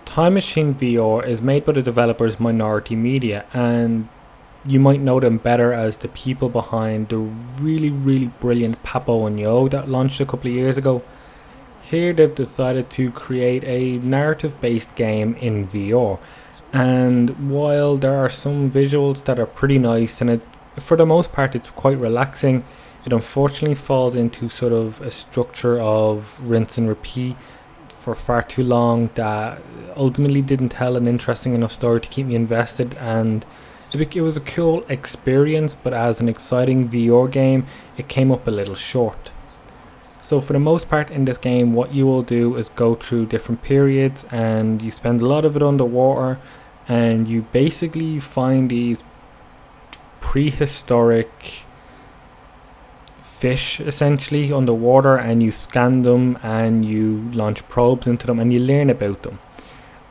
Time Machine VR is made by the developers Minority Media, and you might know them better as the people behind the really brilliant Papo and Yo that launched a couple of years ago. Here they've decided to create a narrative based game in VR, and while there are some visuals that are pretty nice and for the most part it's quite relaxing, it unfortunately falls into sort of a structure of rinse and repeat for far too long that ultimately didn't tell an interesting enough story to keep me invested, and it was a cool experience, but as an exciting VR game it came up a little short. So for the most part in this game, what you will do is go through different periods and you spend a lot of it underwater, and you basically find these prehistoric fish essentially underwater, and you scan them and you launch probes into them and you learn about them.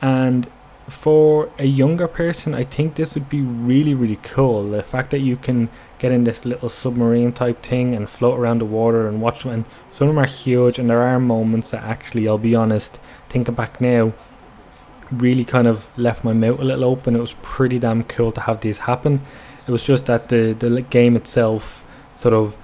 And for a younger person, I think this would be really cool. The fact that you can get in this little submarine type thing and float around the water and watch them, and some of them are huge, and there are moments that actually, I'll be honest, thinking back now, really kind of left my mouth a little open. It was pretty damn cool to have these happen. It was just that the game itself sort of,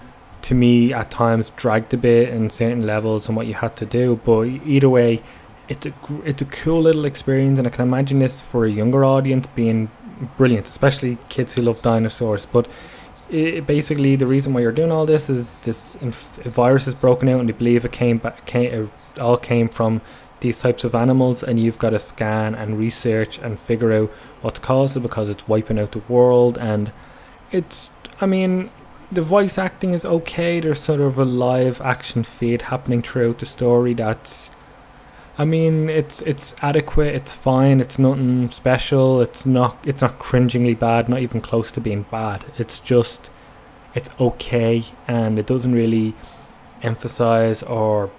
to me at times, dragged a bit in certain levels and what you had to do, but either way it's a cool little experience, and I can imagine this for a younger audience being brilliant, especially kids who love dinosaurs. But basically the reason why you're doing all this is this virus is broken out, and they believe it all came from these types of animals, and you've got to scan and research and figure out what's caused it because it's wiping out the world. And the voice acting is okay. There's sort of a live action feed happening throughout the story that's, it's adequate, it's fine, it's nothing special, it's not cringingly bad, not even close to being bad. It's okay, and it doesn't really emphasize or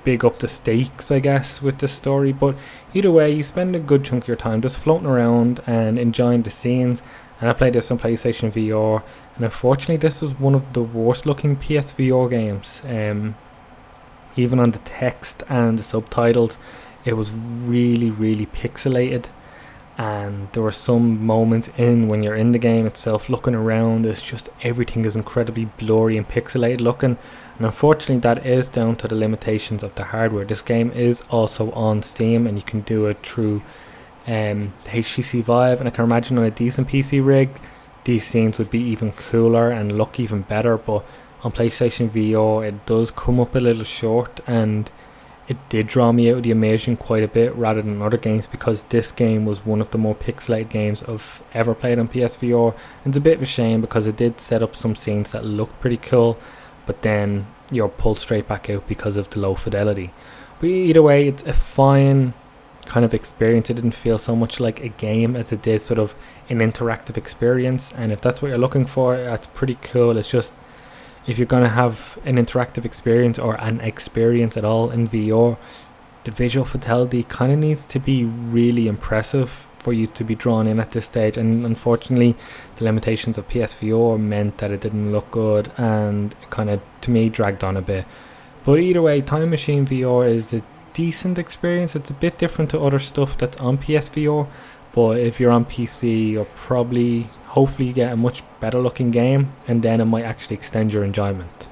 big up the stakes, I guess, with the story. But either way, you spend a good chunk of your time just floating around and enjoying the scenes. And I played this on PlayStation VR, and unfortunately this was one of the worst looking PSVR games. Even on the text and the subtitles, it was really pixelated, and there were some moments when you're in the game itself looking around, it's just everything is incredibly blurry and pixelated looking. And unfortunately that is down to the limitations of the hardware. This game is also on Steam, and you can do it through HTC Vive, and I can imagine on a decent PC rig these scenes would be even cooler and look even better. But on PlayStation VR it does come up a little short, and it did draw me out of the immersion quite a bit rather than other games, because this game was one of the more pixelated games I've ever played on PSVR. And it's a bit of a shame because it did set up some scenes that looked pretty cool, but then you're pulled straight back out because of the low fidelity. But either way, it's a fine kind of experience. It didn't feel so much like a game as it did sort of an interactive experience, and if that's what you're looking for, that's pretty cool. It's just, if you're going to have an interactive experience or an experience at all in VR, the visual fidelity kind of needs to be really impressive for you to be drawn in at this stage. And unfortunately the limitations of PSVR meant that it didn't look good, and it kind of, to me, dragged on a bit. But either way, Time Machine VR is a decent experience. It's a bit different to other stuff that's on PSVR, but if you're on PC, you'll probably hopefully get a much better looking game, and then it might actually extend your enjoyment.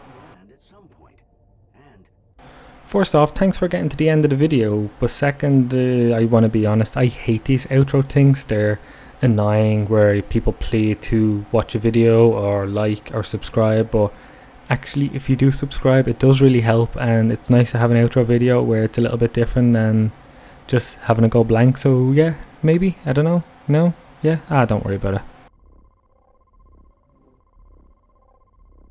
First off, thanks for getting to the end of the video, but second, I want to be honest, I hate these outro things. They're annoying, where people plead to watch a video or like or subscribe, but actually if you do subscribe it does really help, and it's nice to have an outro video where it's a little bit different than just having it go blank. So yeah, maybe, I don't know, no, yeah, don't worry about it.